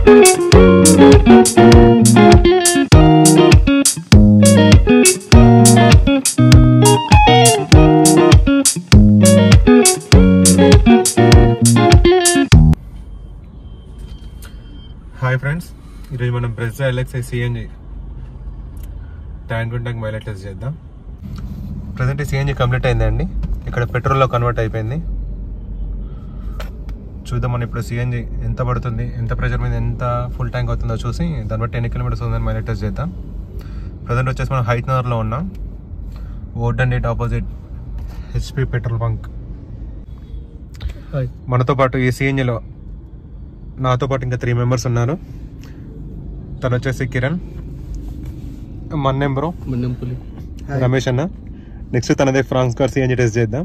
Hi friends, ఈరోజు మనం Brezza LXi CNG tank tank mileage test చేద్దాం. ప్రజెంట్ సిఎన్జి కంప్లీట్ అయిందండి. ఇక్కడ పెట్రోల్లో కన్వర్ట్ అయిపోయింది. చూద్దాం మనం ఇప్పుడు సిఎన్జి ఎంత పడుతుంది, ఎంత ప్రెషర్ మీద ఎంత ఫుల్ ట్యాంక్ అవుతుందో చూసి దాన్ని బట్టి ఎన్ని కిలోమీటర్స్ ఉందని మైలేజ్ టెస్ట్ చేద్దాం. ప్రజెంట్ వచ్చేసి మనం హైట్నగర్లో ఉన్నాం. ఓల్డెన్ డేట్ ఆపోజిట్ హెచ్పి పెట్రోల్ బంక్. మనతో పాటు ఈ సిఎన్జిలో నాతో పాటు ఇంకా 3 మెంబర్స్ ఉన్నారు. తను వచ్చేసి కిరణ్, మన్నెం బ్రో, రమేష్ అన్న. నెక్స్ట్ తనదే ఫ్రాన్స్ కార్ సిఎన్జి టెస్ట్ చేద్దాం.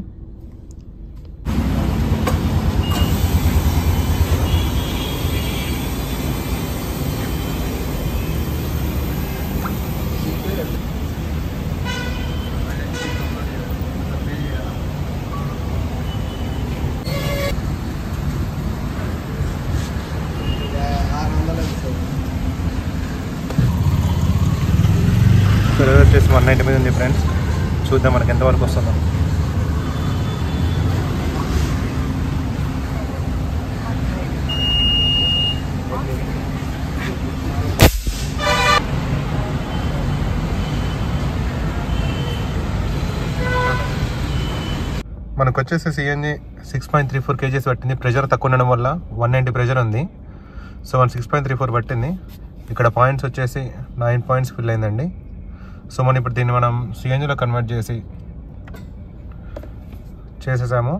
వచ్చేసి 190 మీద ఉంది ఫ్రెండ్స్. చూద్దాం మనకి ఎంతవరకు వస్తుందో. మనకు వచ్చేసి సిఎన్జి 6.34 kgs పట్టింది. ప్రెషర్ తక్కువ ఉండడం వల్ల 190 ప్రెషర్ ఉంది. సో 6.34 పట్టింది. ఇక్కడ పాయింట్స్ వచ్చేసి 9 పాయింట్స్ ఫిల్ అయిందండి. సో మనం ఇప్పుడు దీన్ని మనం సిఎన్జిలో కన్వర్ట్ చేసేసాము.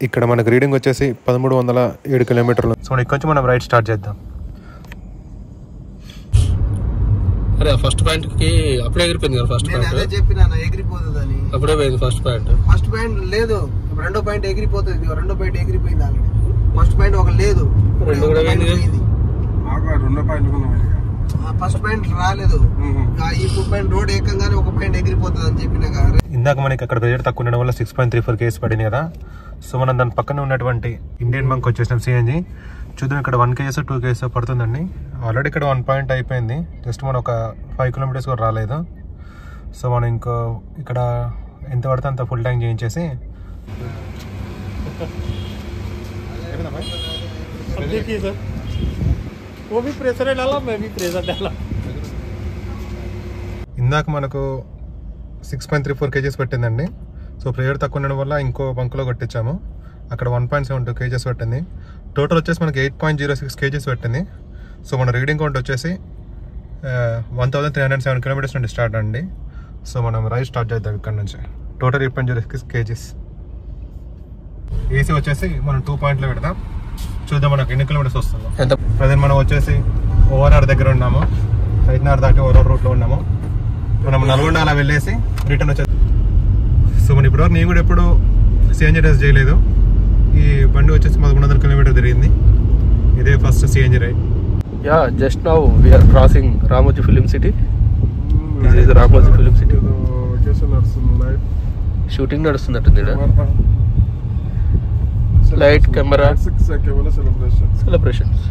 ఇక్కడ మనకు రీడింగ్ వచ్చేసి 1307 కిలోమీటర్లు. సో ఇక్కడ నుంచి మనం రైడ్ స్టార్ట్ చేద్దాం. అరే ఫస్ట్ పాయింట్ కి అప్పుడే ఎగిరిపోయింది కదా. ఫస్ట్ పాయింట్ అదే చెప్పినా ఎగిరిపోతుందని. అప్పుడే పోయింది ఫస్ట్ పాయింట్. ఫస్ట్ పాయింట్ లేదు, రెండో పాయింట్ ఎగిరిపోతుంది. రెండో పాయింట్ ఎగిరిపోయింది ఆల్రెడీ. ఫస్ట్ పాయింట్ ఒక లేదు, రెండు కూడా పోయింది. రెండో పాయింట్ ఫస్ట్ పాయింట్ రాలేదు. ఈ పాయింట్ రోడ్ ఏకంగానే ఒక పాయింట్ ఎగిరిపోతుంది అని చెప్పినా కదా. ఇందాక మనకి అక్కడ ప్రెజర్ తక్కువ ఉండడం వల్ల 6.34 kgs పడింది కదా. సో మనం దాని పక్కన ఉన్నటువంటి ఇండియన్ బంక్ వచ్చేసినాం సిఎన్జి. చూద్దాం ఇక్కడ 1 kgs 2 kgs పడుతుందండి. ఆల్రెడీ ఇక్కడ 1 పాయింట్ అయిపోయింది. జస్ట్ మనం ఒక 5 కిలోమీటర్స్ కూడా రాలేదు. సో మనం ఇంకో ఇక్కడ ఎంత పడితే అంత ఫుల్ ట్యాంక్ చేయించేసి ఇందాక మనకు 6.34 kgs పెట్టిందండి. సో ప్రెషర్ తక్కువ ఉండడం వల్ల ఇంకో బంకులో కొట్టించాము. అక్కడ 1.72 kgs పెట్టింది. టోటల్ వచ్చేసి మనకి 8.06 kgs పెట్టింది. సో మన రీడింగ్ కౌంట్ వచ్చేసి 1307 కిలోమీటర్స్ నుండి స్టార్ట్ అండి. సో మనం రైడ్ స్టార్ట్ చేద్దాం ఇక్కడ నుంచి. Total 8.06 kgs. ఏసీ వచ్చేసి మనం 2 పాయింట్లో పెడదాం. చూద్దాం మనకు ఎన్ని కిలోమీటర్స్ వస్తుందో. ప్రజెంట్ మనం వచ్చేసి ఓఆర్ఆర్ దగ్గర ఉన్నాము. హైట్నగర్ దాటి ఓఆర్ఆర్ రూట్లో ఉన్నాము. మనం నల్గొండ అలా వెళ్ళేసి రిటర్న్ వచ్చేది. సో మనం ఇప్పటివరకు నేను కూడా ఎప్పుడు సిఎన్జి టెస్ట్ చేయలేదు. ఈ బండి వచ్చేసి 1100 కిలోమీటర్ తిరిగింది. ఇదే first CNG ride. Yeah, just now we are crossing Ramoji film city. This is Ramoji film city. Shooting నడుస్తున్నట్టుంది. Light camera celebrations.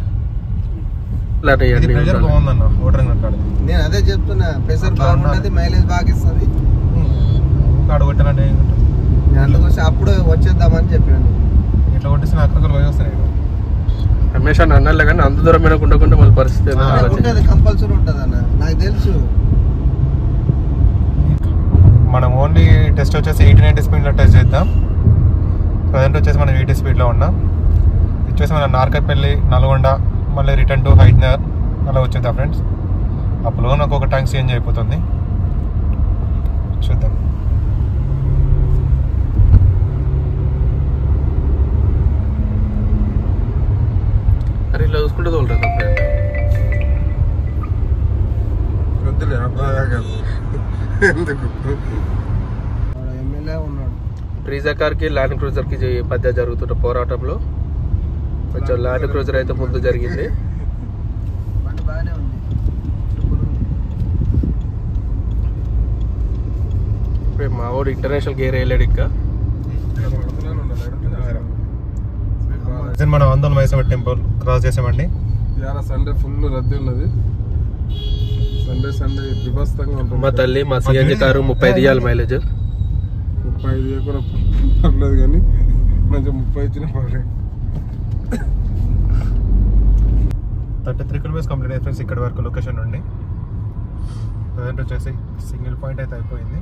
నేను అదే చెప్తున్నా, ప్రెషర్ బాగుంటుంది, మైలేజ్ బాగా ఇస్తుంది. అందుకోసం అప్పుడు వచ్చేద్దామని చెప్పాను. ఇట్లా కొట్టేసి అక్కడ పోయి వస్తాయి. రమేష్ అన్న అన్నాలే కానీ అంత దూరం మీద ఉండకుండా మళ్ళీ పరిస్థితి కంపల్సరీ ఉంటుంది అన్న, నాకు తెలుసు. మనం ఓన్లీ టెస్ట్ వచ్చేసి 80-90 స్పీడ్లో టెస్ట్ చేద్దాం. ప్రజెంట్ వచ్చేసి మనం 80 స్పీడ్లో ఉన్నాం. వచ్చేసి మనం నార్కట్పల్లి, నల్గొండ, మళ్ళీ రిటర్న్ టు హైట్నగర్ అలా వచ్చేద్దాం ఫ్రెండ్స్. అప్పుడు నాకు ఒక ట్యాంక్ చేంజ్ అయిపోతుంది. చూద్దాం. అరే ఇలా చూసుకుంటే తోలుతుంది ఎమ్మెల్యే ఉన్నాడు. బ్రీజా కార్కి ల్యాండ్ క్రూజర్కి మధ్య జరుగుతున్న పోరాటంలో కొంచెం ల్యాండ్ క్రూజర్ అయితే ముందు జరిగింది. బాగానే ఉంది. మా వాడు ఇంటర్నేషనల్ గేర్ వేయలేడు ఇంకా. మనం ఆందోళన మైసమ్మ టెంపుల్ క్రాస్ చేసామండి. ఇవాళ సండే ఫుల్ రద్దీ ఉన్నది. సండే విభస్తంగా ఉంటుంది. మా తల్లి మా సిఎన్జి కారు 35 ఇవ్వాలి మైలేజ్. 35 కూడా పర్లేదు కానీ మంచిగా 30 ఇచ్చినా పర్లేదు. 33 కిలోమీటర్స్ కంప్లీట్ అయ్యింది ఫ్రెండ్స్ ఇక్కడ వరకు లొకేషన్ నుండి. ప్రజెంట్ వచ్చేసి సింగిల్ పాయింట్ అయితే అయిపోయింది.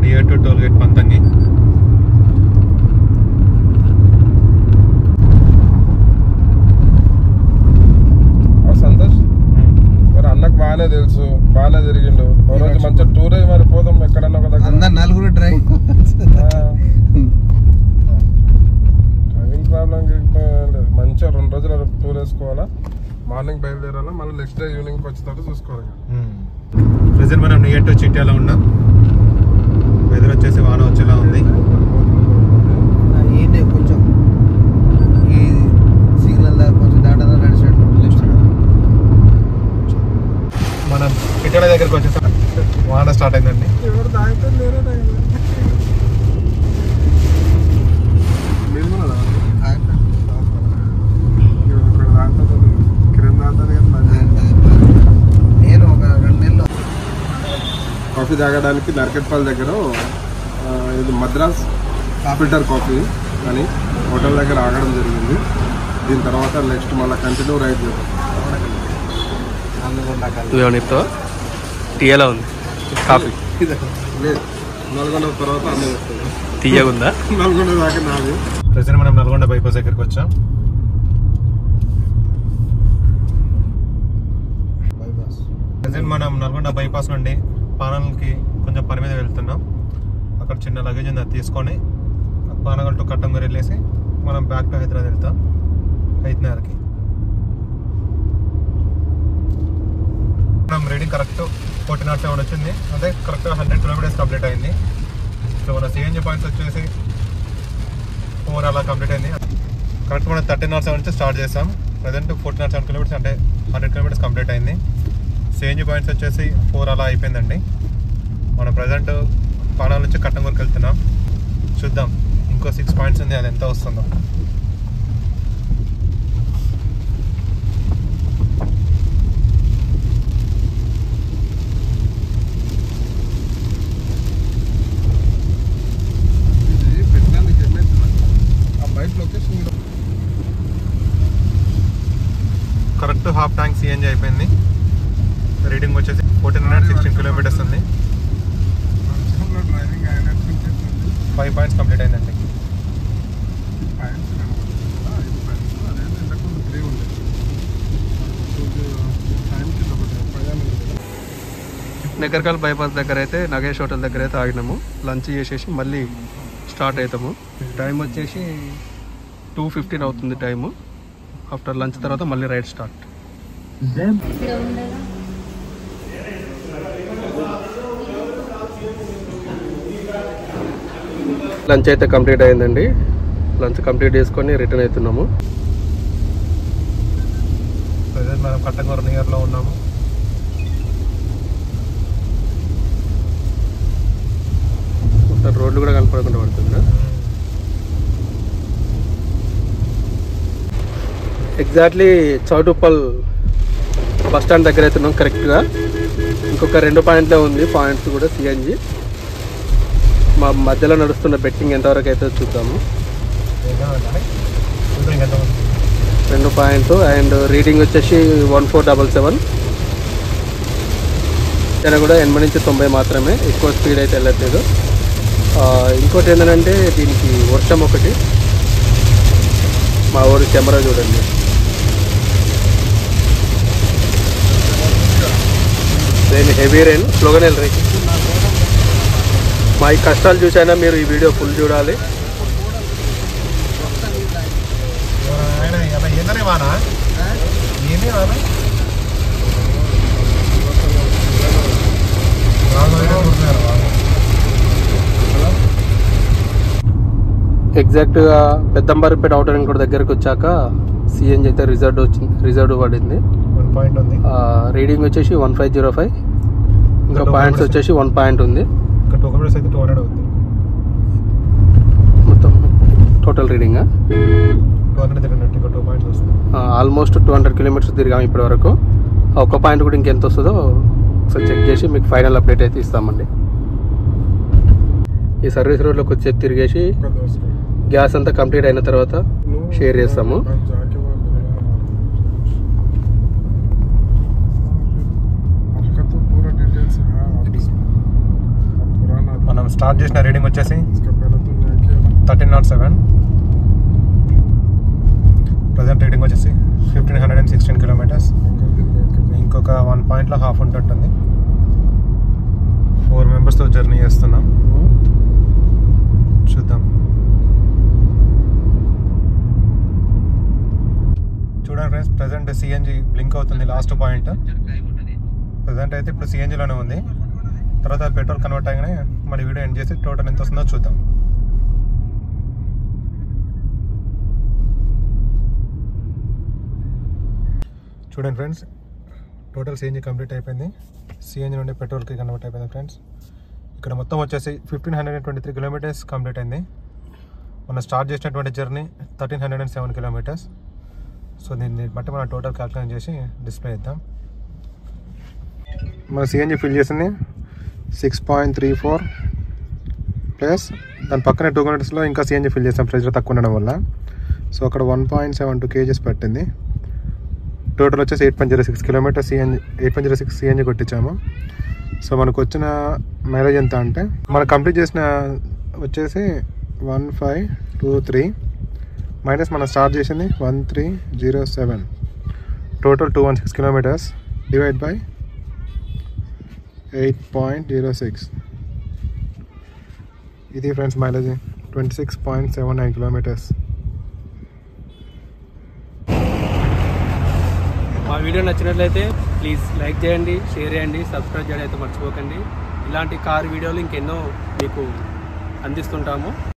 Near to toll gate Panthangi. Santosh మరి అన్నకు బాగానే తెలుసు, బాగానే తిరిగిండు. ఓ రోజు మంచిగా టూర్ అయ్యి మరి పోదాం ఎక్కడన్నా ఒక దగ్గర. అందరు నలుగురు డ్రైవింగ్ ప్రాబ్లం లేదు. మంచిగా 2 రోజులు టూర్ వేసుకోవాలా. మార్నింగ్ బయలుదేరాలా, మళ్ళీ నెక్స్ట్ డే ఈవినింగ్ వచ్చేటట్టు చూసుకోవాలి. ప్రెజెంట్ మనం నియర్ టు చిట్యాలో ఉన్నాం. వెదర్ వచ్చేసి వాన వచ్చేలా ఉంది. ఏంటి కొంచెం ఈ సిగ్నల్ దగ్గర కొంచెం దాటదా నడిచాడు. మనం చిట్యాల దగ్గరకు వచ్చేసాం. వాన స్టార్ట్ అయిందండి. ఎవరు తాగితే లేరే మీరు కూడా నేను ఒక 2 నెలలు కాఫీ తాగడానికి నర్కెట్పల్లి దగ్గర ఇది మద్రాస్ ఫిల్టర్ కాఫీ అని హోటల్ దగ్గర ఆగడం జరిగింది. దీని తర్వాత నెక్స్ట్ మళ్ళీ కంటిన్యూ రైడ్ చేద్దాం. చెప్తావా? టీ ఎలా ఉంది? కాఫీ లేదు, నల్గొండ తర్వాత అన్నీ వస్తుంది. తీయగుందా? నల్గొండ దాకా నాది. ప్రెజెంట్ మనం నల్గొండ బైపాస్ దగ్గరికి వచ్చాం. ప్రెజెంట్ మనం నల్గొండ బైపాస్ నుండి పానగల్కి కొంచెం పని మీద వెళ్తున్నాం. అక్కడ చిన్న లగేజ్ ఉంది, అది తీసుకొని పానగల్ టు కట్టంగూరు వెళ్ళేసి మనం బ్యాక్ టు హైదరాబాద్ వెళ్తాం. 5:30కి మనం రీడింగ్ కరెక్ట్ 1407 వచ్చింది. అదే కరెక్ట్గా 100 కిలోమీటర్స్ కంప్లీట్ అయింది. సో మన సిఎన్జి పాయింట్స్ వచ్చేసి 4 అలా కంప్లీట్ అయింది. కరెక్ట్ మనం 1307 నుంచి స్టార్ట్ చేస్తాం. ప్రజెంట్ 1407 కిలోమీటర్స్ అంటే 100 కిలోమీటర్స్ కంప్లీట్ అయింది. సిఎన్జి పాయింట్స్ వచ్చేసి 4 అలా అయిపోయిందండి. మనం ప్రజెంట్ పానాల నుంచి కట్టంగూరుకి వెళ్తున్నాం. చూద్దాం ఇంకో 6 పాయింట్స్ ఉంది, అది ఎంత వస్తుందో. కరెక్ట్ హాఫ్ ట్యాంక్ సిఎన్జి అయిపోయింది. రీడింగ్ వచ్చేసి 1416 కిలోమీటర్స్ ఉంది. 5 పాయింట్స్ కంప్లీట్ అయిందండి. నగర్కల్ బైపాస్ దగ్గర అయితే నగేష్ హోటల్ దగ్గర అయితే ఆగినాము. లంచ్ చేసేసి మళ్ళీ స్టార్ట్ అవుతాము. టైం వచ్చేసి 2:15 అవుతుంది టైము. ఆఫ్టర్ లంచ్ తర్వాత మళ్ళీ రైడ్ స్టార్ట్. లంచ్ అయితే కంప్లీట్ అయిందండి. లంచ్ కంప్లీట్ చేసుకొని రిటర్న్ అవుతున్నాము. ప్రజెంట్ మనం కట్టంగూరు నియర్లో ఉన్నాము. రోడ్లు కూడా కనపడకుండా పడుతుంది. ఎగ్జాక్ట్లీ చౌటుప్పల్ బస్ స్టాండ్ దగ్గర అవుతున్నాం కరెక్ట్గా. ఇంకొక 2 పాయింట్లే ఉంది. పాయింట్స్ కూడా సిఎన్జి. మా మధ్యలో నడుస్తున్న బెట్టింగ్ ఎంతవరకు అయితే చూద్దాము. 2 పాయింట్స్ అండ్ రీడింగ్ వచ్చేసి 1477. అయినా కూడా 80 నుంచి 90 మాత్రమే, ఎక్కువ స్పీడ్ అయితే వెళ్ళట్లేదు. ఇంకోటి ఏంటంటే దీనికి వర్షం ఒకటి. మా ఊరి కెమెరా చూడండి. హెవీ రెయిన్, స్లోగానే వెళ్ళి మా ఈ కష్టాలు చూసైనా మీరు ఈ వీడియో ఫుల్ చూడాలి. ఎగ్జాక్ట్గా పెద్దంబరిపేట అవుటర్ రింగ్ రోడ్ దగ్గరకు వచ్చాక సిఎన్జి అయితే రిజర్వ్ పడింది. 1 పాయింట్ ఉంది. రీడింగ్ వచ్చేసి 1505. ఇంకా పాయింట్స్ వచ్చేసి 1 పాయింట్ ఉంది. ఇంకా 2 కిలోమీటర్స్ అయితే 200 అవుతుంది. టోటల్ రీడింగ్ 200 తిరిగినట్టు ఇంకో 2 పాయింట్స్ వస్తుంది. ఆల్మోస్ట్ 200 కిలోమీటర్స్ తిరిగాము ఇప్పటి వరకు. ఒక్క పాయింట్ కూడా ఇంకెంత వస్తుందో ఒకసారి చెక్ చేసి మీకు ఫైనల్ అప్డేట్ అయితే ఇస్తామండి. ఈ సర్వీస్ రోడ్లోకి వచ్చి తిరిగేసి గ్యాస్ అంతా కంప్లీట్ అయిన తర్వాత షేర్ చేస్తాము. మనం స్టార్ట్ చేసిన రీడింగ్ వచ్చేసి 1307. ప్రజెంట్ రీడింగ్ వచ్చేసి 1516 కిలోమీటర్స్. ఇంకొక 1 పాయింట్లో హాఫ్ ఉంటుంటుంది. 4 మెంబర్స్తో జర్నీ చేస్తున్నాం. చూద్దాం. చూడండి ఫ్రెండ్స్, ప్రజెంట్ సిఎన్జి బ్లింక్ అవుతుంది లాస్ట్ పాయింట్. ప్రజెంట్ అయితే ఇప్పుడు సిఎన్జిలోనే ఉంది. తర్వాత పెట్రోల్ కన్వర్ట్ అయ్యానే మరి వీడియో ఎండ్ చేసి టోటల్ ఎంత వస్తుందో చూద్దాం. చూడండి ఫ్రెండ్స్, టోటల్ సిఎన్జి కంప్లీట్ అయిపోయింది. సిఎన్జి నుండి పెట్రోల్కి కన్వర్ట్ అయిపోయింది ఫ్రెండ్స్. ఇక్కడ మొత్తం వచ్చేసి 1523 కిలోమీటర్స్ కంప్లీట్ అయింది. మనం స్టార్ట్ చేసినటువంటి జర్నీ 1307 కిలోమీటర్స్. సో దీన్ని బట్టి మనం టోటల్ క్యాల్కులేట్ చేసి డిస్ప్లే చేద్దాం. మన సిఎన్జి ఫిల్ చేసింది 6.34 ప్లస్ దాని పక్కనే 2 కిలోమీటర్స్లో ఇంకా సిఎన్జి ఫిల్ చేస్తాం ప్రెజర్ తక్కువ ఉండడం వల్ల. సో అక్కడ 1.72 kgs పట్టింది. టోటల్ వచ్చేసి 8.06 కిలోమీటర్స్ సిఎన్జి 8.06 సిఎన్జి కొట్టించాము. సో మనకు వచ్చిన మైలేజ్ ఎంత అంటే మనం కంప్లీట్ చేసిన వచ్చేసి 1523 మైనస్ మనం స్టార్ట్ చేసింది 1307. Total 216 kilometres divide by 8.06. ఇది ఫ్రెండ్స్ మైలేజ్ 26.79 కిలోమీటర్స్. మా వీడియో నచ్చినట్లయితే ప్లీజ్ లైక్ చేయండి, షేర్ చేయండి, సబ్స్క్రైబ్ చేయడం అయితే మర్చిపోకండి. ఇలాంటి కార్ వీడియోలు ఇంకెన్నో మీకు అందిస్తుంటాము.